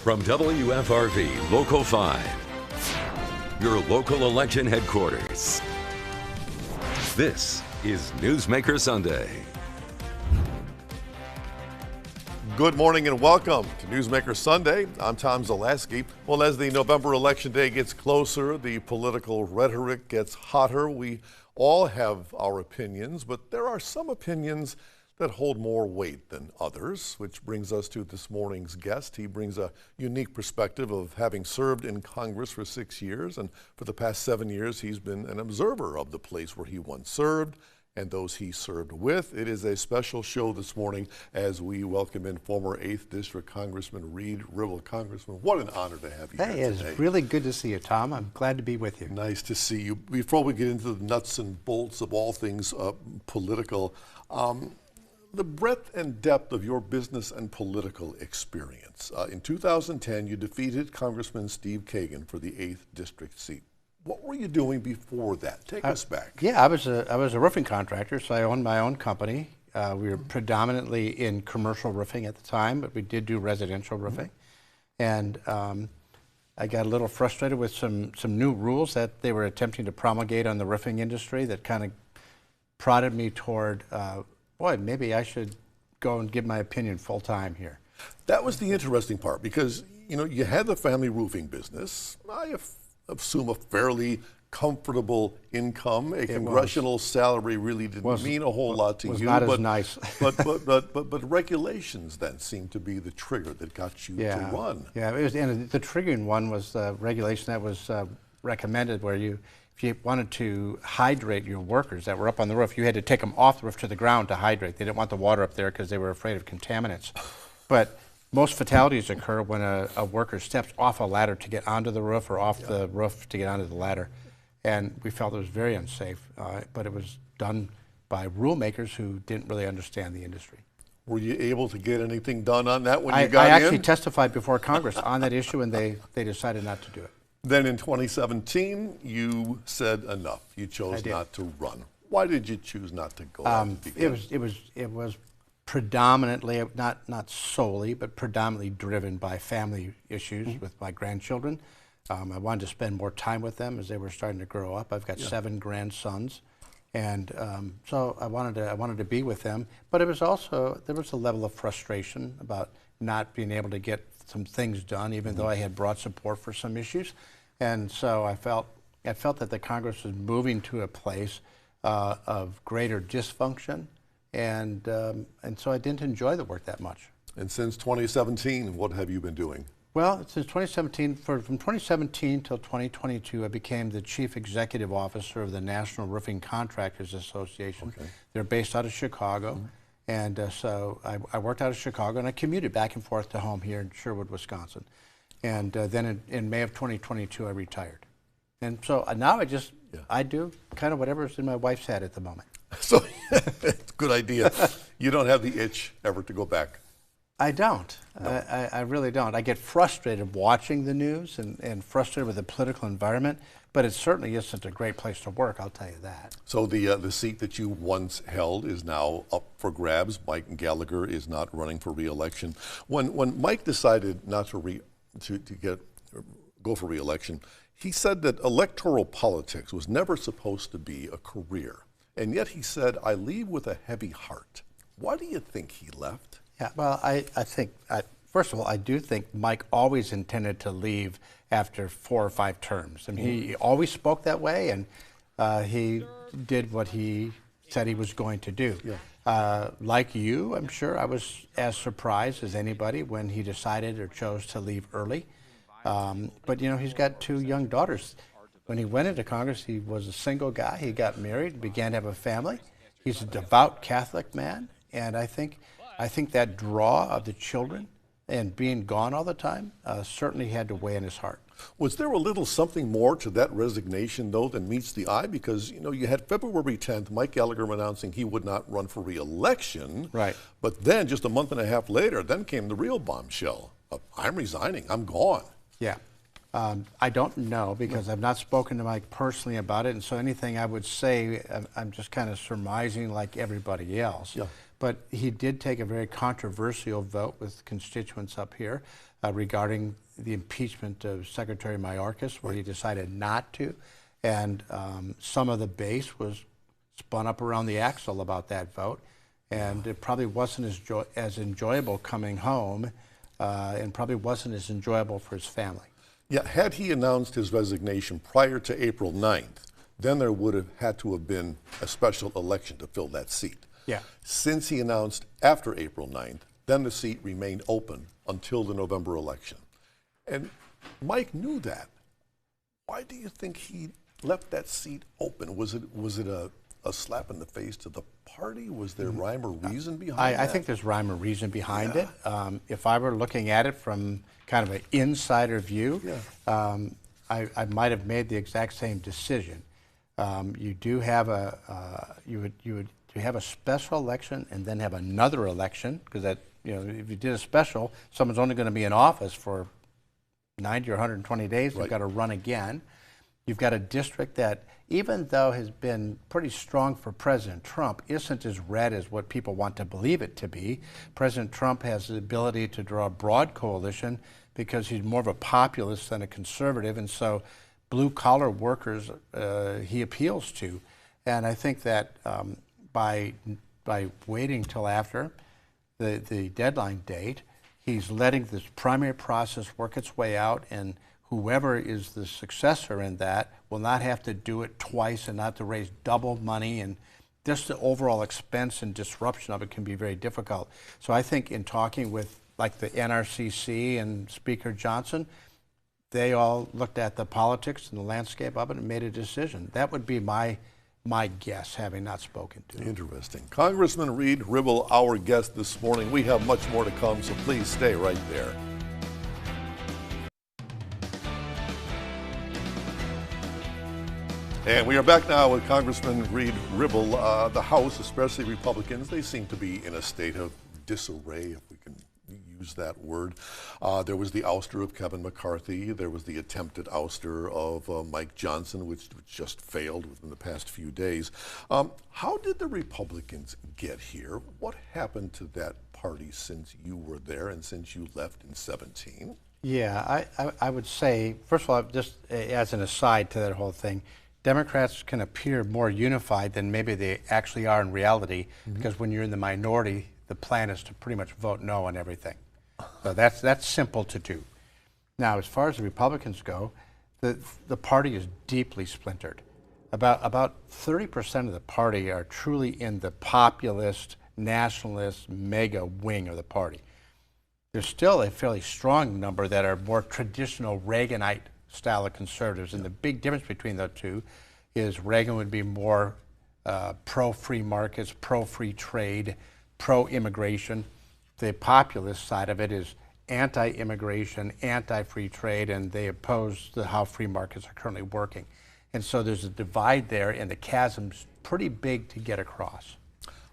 From WFRV Local 5, your local election headquarters. This is Newsmaker Sunday. Good morning and welcome to Newsmaker Sunday. I'm Tom Zaleski. Well, as the November election day gets closer, the political rhetoric gets hotter. We all have our opinions, but there are some opinions that hold more weight than others, which brings us to this morning's guest. He brings a unique perspective of having served in Congress for 6 years, and for the past 7 years, he's been an observer of the place where he once served and those he served with. It is a special show this morning as we welcome in former 8th District Congressman Reed Ribble. Congressman, what an honor to have you here today. It's really good to see you, Tom. I'm glad to be with you. Nice to see you. Before we get into the nuts and bolts of all things political, the breadth and depth of your business and political experience. In 2010, you defeated Congressman Steve Kagan for the 8th District seat. What were you doing before that? Take us back. Yeah, I was a roofing contractor, so I owned my own company. We were predominantly in commercial roofing at the time, but we did do residential roofing. And I got a little frustrated with some new rules that they were attempting to promulgate on the roofing industry that kind of prodded me toward, boy, maybe I should go and give my opinion full time here. That was the interesting part because, you know, you had the family roofing business. I assume a fairly comfortable income. A congressional salary really didn't mean a whole lot to you. Was not as nice. but regulations then seemed to be the trigger that got you to run. Yeah, it was, and the triggering one was the regulation that was recommended where if you wanted to hydrate your workers that were up on the roof, you had to take them off the roof to the ground to hydrate. They didn't want the water up there because they were afraid of contaminants. But most fatalities occur when a worker steps off a ladder to get onto the roof or off the roof to get onto the ladder. And we felt it was very unsafe, but it was done by rule makers who didn't really understand the industry. Were you able to get anything done on that when you got in? I actually testified before Congress on that issue, and they decided not to do it. Then in 2017, you said enough. You chose not to run. Why did you choose not to go? It was predominantly, not solely, but predominantly driven by family issues with my grandchildren. I wanted to spend more time with them as they were starting to grow up. I've got 7 grandsons, and so I wanted to be with them. But it was also, there was a level of frustration about not being able to get some things done, even though I had broad support for some issues. And so I felt that the Congress was moving to a place of greater dysfunction, and so I didn't enjoy the work that much. And since 2017, what have you been doing? Well, since 2017, from 2017 till 2022, I became the Chief Executive Officer of the National Roofing Contractors Association. Okay. They're based out of Chicago. And so I worked out of Chicago, and I commuted back and forth to home here in Sherwood, Wisconsin. And then in May of 2022, I retired. And so now I do kind of whatever's in my wife's head at the moment. So, good idea. You don't have the itch ever to go back? I don't. No. I really don't. I get frustrated watching the news and frustrated with the political environment, but it certainly isn't a great place to work, I'll tell you that. So the seat that you once held is now up for grabs. Mike Gallagher is not running for re-election. When Mike decided not to go for re-election, he said that electoral politics was never supposed to be a career. And yet he said, "I leave with a heavy heart." Why do you think he left? Yeah, well, I think, first of all, I do think Mike always intended to leave after 4 or 5 terms. I mean, he always spoke that way, and he did what he said he was going to do. Yeah. Like you, I'm sure I was as surprised as anybody when he decided or chose to leave early. But, you know, he's got 2 young daughters. When he went into Congress, he was a single guy. He got married, began to have a family. He's a devout Catholic man, and I think that draw of the children and being gone all the time certainly had to weigh in his heart. Was there a little something more to that resignation, though, than meets the eye? Because, you know, you had February 10th, Mike Gallagher announcing he would not run for re-election. Right. But then just a month and a half later, then came the real bombshell. I'm resigning. I'm gone. Yeah. I don't know because I've not spoken to Mike personally about it, and so anything I would say, I'm just kind of surmising like everybody else. Yeah. But he did take a very controversial vote with constituents up here. regarding the impeachment of Secretary Mayorkas, where he decided not to. And some of the base was spun up around the axle about that vote. And it probably wasn't as enjoyable coming home, and probably wasn't as enjoyable for his family. Yeah, had he announced his resignation prior to April 9th, then there would have had to have been a special election to fill that seat. Yeah. Since he announced after April 9th, then the seat remained open until the November election. And Mike knew that. Why do you think he left that seat open? Was it a slap in the face to the party? Was there rhyme or reason behind that? I think there's rhyme or reason behind it. If I were looking at it from kind of an insider view, I might have made the exact same decision. You do have you would have a special election and then have another election, because that, if you did a special, someone's only going to be in office for 90 or 120 days. They've got to run again. You've got a district that, even though has been pretty strong for President Trump, isn't as red as what people want to believe it to be. President Trump has the ability to draw a broad coalition because he's more of a populist than a conservative, and so blue-collar workers he appeals to. And I think that by waiting till after the deadline date, he's letting this primary process work its way out, and whoever is the successor in that will not have to do it twice and not to raise double money, and just the overall expense and disruption of it can be very difficult. So I think in talking with like the NRCC and Speaker Johnson, they all looked at the politics and the landscape of it and made a decision. That would be my guess, having not spoken to him. Interesting. Congressman Reed Ribble, our guest this morning. We have much more to come, so please stay right there. And we are back now with Congressman Reed Ribble. The House, especially Republicans, they seem to be in a state of disarray, if we can use that word. There was the ouster of Kevin McCarthy. There was the attempted ouster of Mike Johnson, which just failed within the past few days. How did the Republicans get here? What happened to that party since you were there and since you left in 2017? Yeah, I would say, first of all, just as an aside to that whole thing, Democrats can appear more unified than maybe they actually are in reality, because when you're in the minority, the plan is to pretty much vote no on everything. So that's simple to do. Now, as far as the Republicans go, the party is deeply splintered. About 30% of the party are truly in the populist, nationalist, mega wing of the party. There's still a fairly strong number that are more traditional Reaganite style of conservatives, and the big difference between the two is Reagan would be more pro-free markets, pro-free trade, pro-immigration. The populist side of it is anti-immigration, anti-free trade, and they oppose how free markets are currently working. And so there's a divide there, and the chasm's pretty big to get across.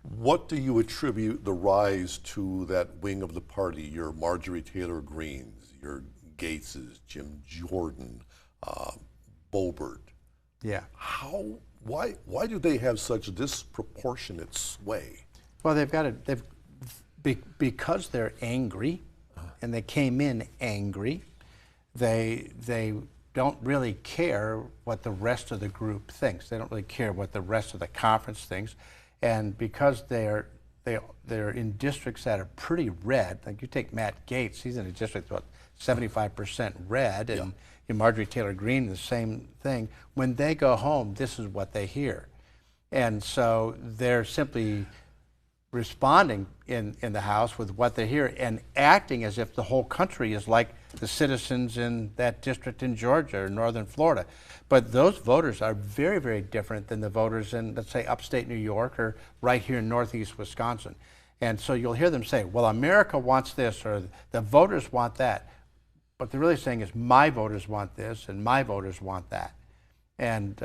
What do you attribute the rise to that wing of the party, your Marjorie Taylor Greenes, your Gateses, Jim Jordan, Boebert? Yeah. Why do they have such disproportionate sway? Well, because they're angry, and they came in angry. They don't really care what the rest of the group thinks. They don't really care what the rest of the conference thinks, and because they're in districts that are pretty red. Like you take Matt Gaetz, he's in a district about 75% red, and Marjorie Taylor Greene, the same thing. When they go home, this is what they hear. And so they're simply responding in the House with what they hear and acting as if the whole country is like the citizens in that district in Georgia or northern Florida. But those voters are very, very different than the voters in, let's say, upstate New York or right here in northeast Wisconsin. And so you'll hear them say, well, America wants this, or the voters want that. What they're really saying is, my voters want this and my voters want that. And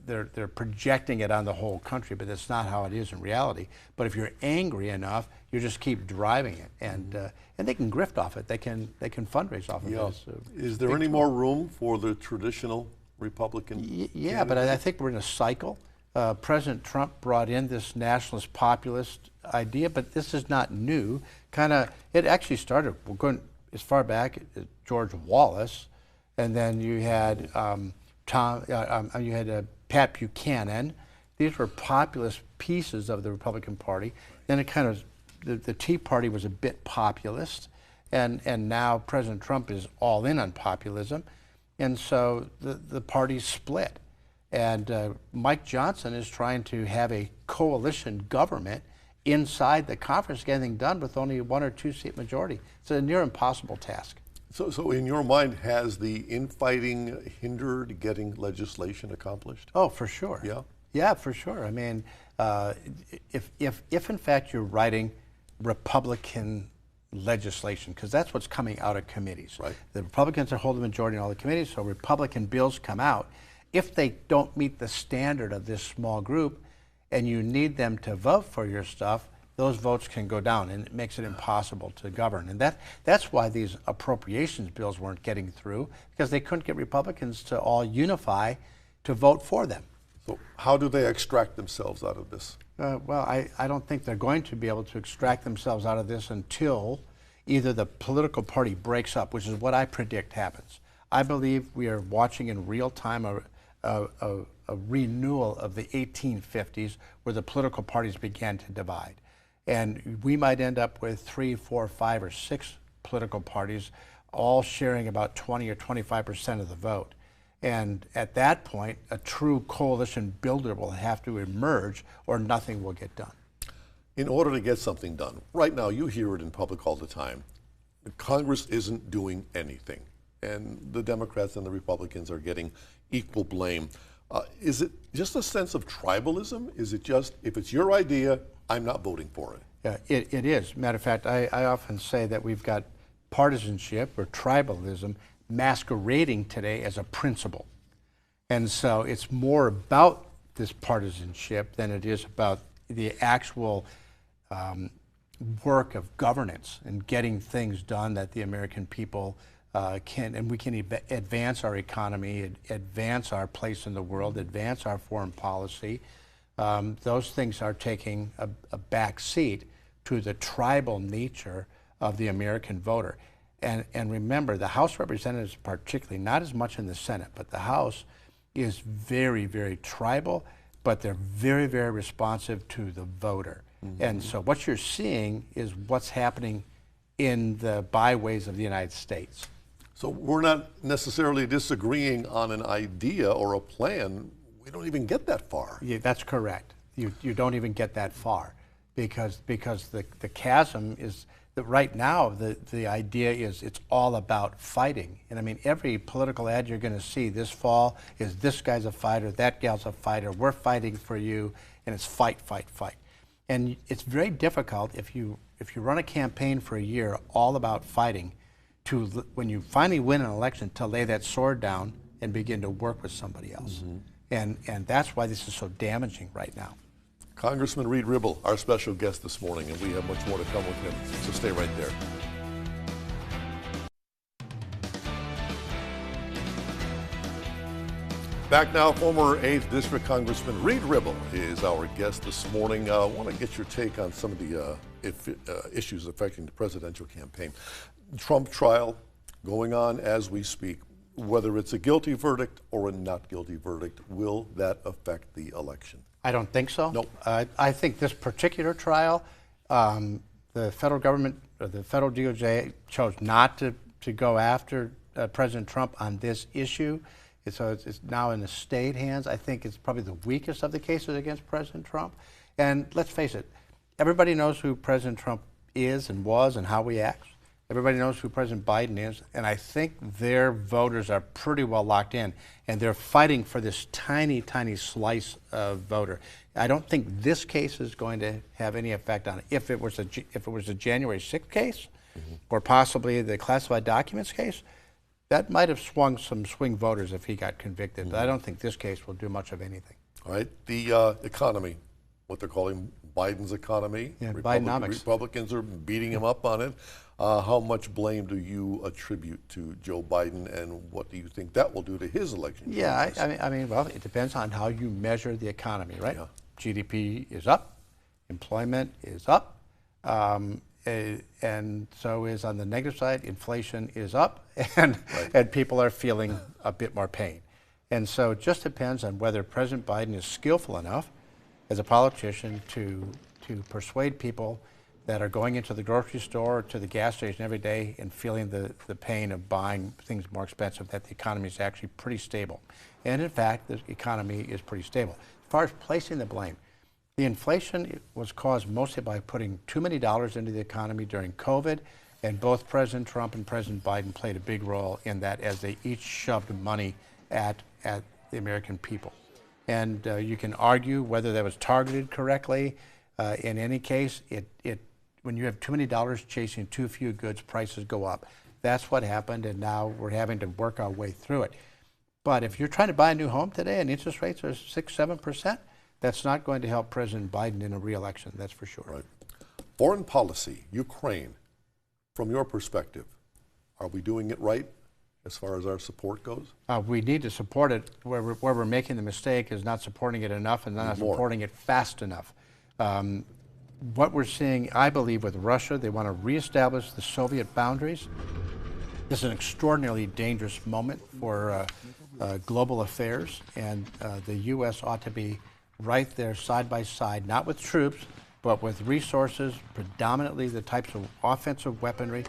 they're projecting it on the whole country, but that's not how it is in reality. But if you're angry enough, you just keep driving it, and they can grift off it. They can fundraise off of it. Is there any more room for the traditional Republican? Yeah, but I think we're in a cycle. President Trump brought in this nationalist populist idea, but this is not new. It actually started as far back as George Wallace, and then you had Pat Buchanan. These were populist pieces of the Republican Party. Then it kind of, the Tea Party was a bit populist, and now President Trump is all in on populism, and so the party split. And Mike Johnson is trying to have a coalition government inside the conference to get anything done with only a 1 or 2 seat majority. It's a near impossible task. So in your mind, has the infighting hindered getting legislation accomplished? Oh, for sure. Yeah? Yeah, for sure. I mean, if in fact you're writing Republican legislation, because that's what's coming out of committees. Right. The Republicans are holding the majority in all the committees, so Republican bills come out. If they don't meet the standard of this small group and you need them to vote for your stuff, those votes can go down, and it makes it impossible to govern. And that's why these appropriations bills weren't getting through, because they couldn't get Republicans to all unify to vote for them. So how do they extract themselves out of this? Well, I don't think they're going to be able to extract themselves out of this until either the political party breaks up, which is what I predict happens. I believe we are watching in real time a renewal of the 1850s, where the political parties began to divide. And we might end up with 3, 4, 5, or 6 political parties all sharing about 20 or 25% of the vote. And at that point, a true coalition builder will have to emerge, or nothing will get done. In order to get something done, right now you hear it in public all the time, Congress isn't doing anything. And the Democrats and the Republicans are getting equal blame. Is it just a sense of tribalism? Is it just, if it's your idea, I'm not voting for it? Yeah, it is. Matter of fact, I often say that we've got partisanship or tribalism masquerading today as a principle. And so it's more about this partisanship than it is about the actual work of governance and getting things done that the American people can, and we can advance our economy, advance our place in the world, advance our foreign policy. Those things are taking a back seat to the tribal nature of the American voter. And remember, the House of Representatives particularly, not as much in the Senate, but the House is very, very tribal, but they're very, very responsive to the voter. Mm-hmm. And so what you're seeing is what's happening in the byways of the United States. So we're not necessarily disagreeing on an idea or a plan. We don't even get that far. Yeah, that's correct. You don't even get that far because the chasm is that right now the idea is it's all about fighting. And I mean, every political ad you're going to see this fall is this guy's a fighter, that gal's a fighter, we're fighting for you, and it's fight, fight, fight. And it's very difficult if you run a campaign for a year all about fighting, to when you finally win an election, to lay that sword down and begin to work with somebody else. Mm-hmm. And that's why this is so damaging right now. Congressman Reed Ribble, our special guest this morning, and we have much more to come with him, so stay right there. Back now, former 8th District Congressman Reed Ribble is our guest this morning. I want to get your take on some of the issues affecting the presidential campaign. Trump trial going on as we speak. Whether it's a guilty verdict or a not guilty verdict, will that affect the election? I don't think so. Nope. I think this particular trial, the federal government, or the federal DOJ, chose not to go after President Trump on this issue. So it's now in the state hands. I think it's probably the weakest of the cases against President Trump. And let's face it, everybody knows who President Trump is and was and how he acts. Everybody knows who President Biden is, and I think their voters are pretty well locked in, and they're fighting for this tiny, tiny slice of voter. I don't think this case is going to have any effect on it. If it was a January 6th case, mm-hmm. or possibly the classified documents case, that might have swung some swing voters if he got convicted. Mm-hmm. But I don't think this case will do much of anything. All right, the economy, what they're calling Biden's economy. Yeah, Bidenomics. Republicans are beating him up on it. How much blame do you attribute to Joe Biden, and what do you think that will do to his election? Yeah, I mean, well, it depends on how you measure the economy, right? Yeah. GDP is up, employment is up, and so is on the negative side, inflation is up, and people are feeling a bit more pain. And so it just depends on whether President Biden is skillful enough as a politician to persuade people that are going into the grocery store or to the gas station every day and feeling the pain of buying things more expensive, that the economy is actually pretty stable. And in fact, the economy is pretty stable. As far as placing the blame, the inflation was caused mostly by putting too many dollars into the economy during COVID, and both President Trump and President Biden played a big role in that as they each shoved money at the American people. And you can argue whether that was targeted correctly. In any case, when you have too many dollars chasing too few goods, prices go up. That's what happened, and now we're having to work our way through it. But if you're trying to buy a new home today and interest rates are 6-7%, that's not going to help President Biden in a re-election, that's for sure. Right. Foreign policy, Ukraine, from your perspective, are we doing it right as far as our support goes? We need to support it. Where we're making the mistake is not supporting it enough and not supporting it fast enough. What we're seeing, I believe, with Russia, they want to reestablish the Soviet boundaries. This is an extraordinarily dangerous moment for global affairs, and the U.S. ought to be right there side by side, not with troops, but with resources, predominantly the types of offensive weaponry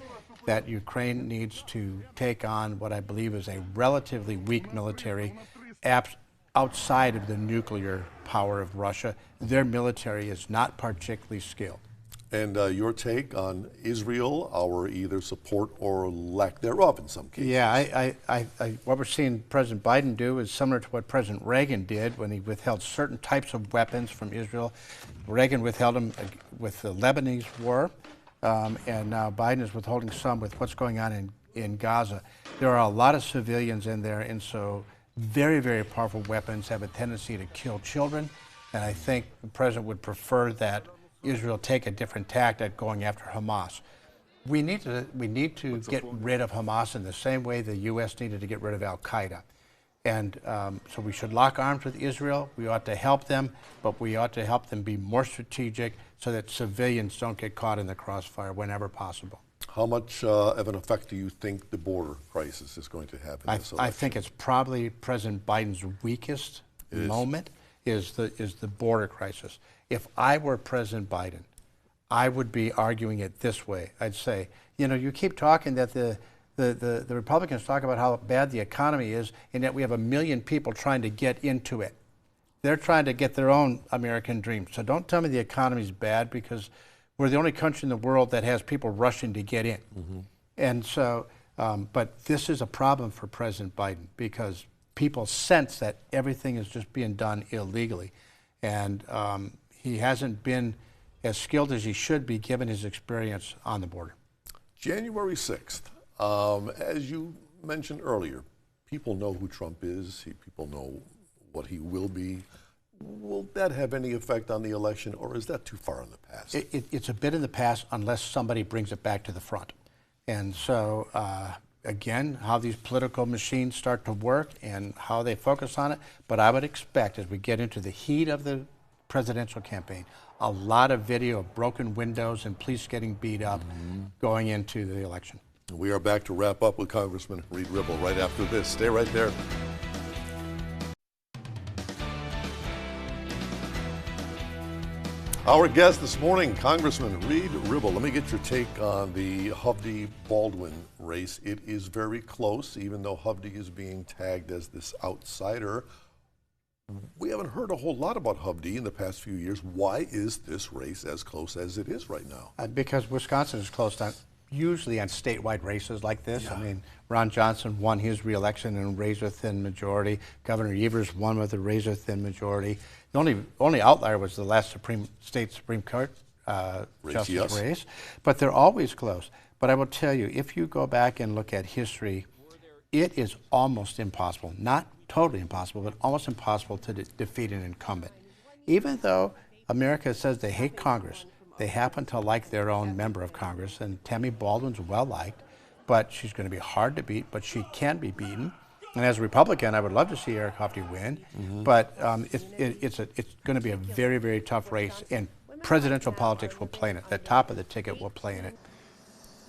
that Ukraine needs to take on what I believe is a relatively weak military outside of the nuclear power of Russia. Their military is not particularly skilled. And your take on Israel, our either support or lack thereof in some cases? Yeah, what we're seeing President Biden do is similar to what President Reagan did when he withheld certain types of weapons from Israel. Reagan withheld them with the Lebanese war, and now Biden is withholding some with what's going on in Gaza. There are a lot of civilians in there, and so very, very powerful weapons have a tendency to kill children, and I think the president would prefer that Israel take a different tact at going after Hamas. We need to get rid of Hamas in the same way the U.S. needed to get rid of al-Qaeda. And so we should lock arms with Israel. We ought to help them, but we ought to help them be more strategic so that civilians don't get caught in the crossfire whenever possible. How much of an effect do you think the border crisis is going to have in this election? I think it's probably President Biden's weakest moment is the border crisis. If I were President Biden, I would be arguing it this way. I'd say, you know, you keep talking that the Republicans talk about how bad the economy is, and yet we have 1 million people trying to get into it. They're trying to get their own American dream. So don't tell me the economy's bad, because we're the only country in the world that has people rushing to get in. Mm-hmm. And so, but this is a problem for President Biden, because people sense that everything is just being done illegally. And he hasn't been as skilled as he should be given his experience on the border. January 6th, as you mentioned earlier, people know who Trump is, people know what he will be. Will that have any effect on the election, or is that too far in the past? It's a bit in the past unless somebody brings it back to the front. And so, again, how these political machines start to work and how they focus on it. But I would expect, as we get into the heat of the presidential campaign, a lot of video of broken windows and police getting beat up going into the election. We are back to wrap up with Congressman Reed Ribble right after this. Stay right there. Our guest this morning, Congressman Reed Ribble. Let me get your take on the Hovde-Baldwin race. It is very close, even though Hovde is being tagged as this outsider. We haven't heard a whole lot about Hovde in the past few years. Why is this race as close as it is right now? Because Wisconsin is close on, usually on statewide races like this. Yeah. I mean, Ron Johnson won his re-election in a razor-thin majority. Governor Evers won with a razor-thin majority. The only outlier was the last state Supreme Court justice race, but they're always close. But I will tell you, if you go back and look at history, it is almost impossible, not totally impossible, but almost impossible to defeat an incumbent. Even though America says they hate Congress, they happen to like their own member of Congress, and Tammy Baldwin's well-liked, but she's going to be hard to beat, but she can be beaten. And as a Republican, I would love to see Eric Hovde win, but it's going to be a very, very tough race. And presidential politics will play in it. The top of the ticket will play in it.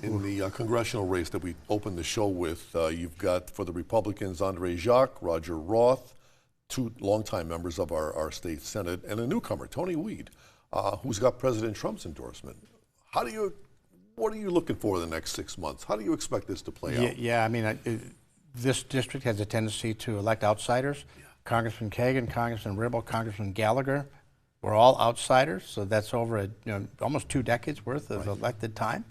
In the congressional race that we opened the show with, you've got for the Republicans Andre Jacques, Roger Roth, two longtime members of our state Senate, and a newcomer, Tony Weed, who's got President Trump's endorsement. What are you looking for in the next 6 months? How do you expect this to play out? Yeah, I mean, this district has a tendency to elect outsiders. Yeah. Congressman Kagan, Congressman Ribble, Congressman Gallagher, we're all outsiders, so that's over almost 2 decades worth of elected time.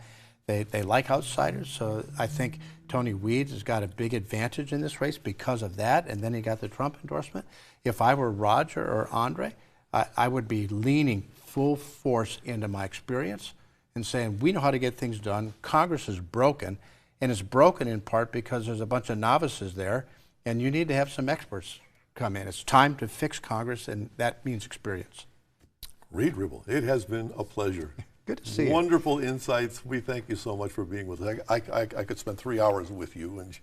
They like outsiders, so I think Tony Weed has got a big advantage in this race because of that, and then he got the Trump endorsement. If I were Roger or Andre, I would be leaning full force into my experience and saying, we know how to get things done. Congress is broken, and it's broken in part because there's a bunch of novices there, and you need to have some experts come in. It's time to fix Congress, and that means experience. Reed Ribble, it has been a pleasure. Good to see you. Wonderful insights. We thank you so much for being with us. I could spend 3 hours with you and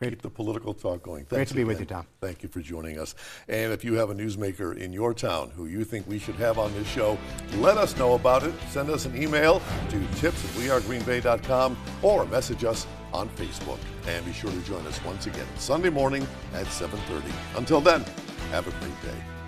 keep the political talk going. Thanks Great to be again. with you, Tom. Thank you for joining us. And if you have a newsmaker in your town who you think we should have on this show, let us know about it. Send us an email to tips@wearegreenbay.com or message us on Facebook. And be sure to join us once again Sunday morning at 7:30. Until then, have a great day.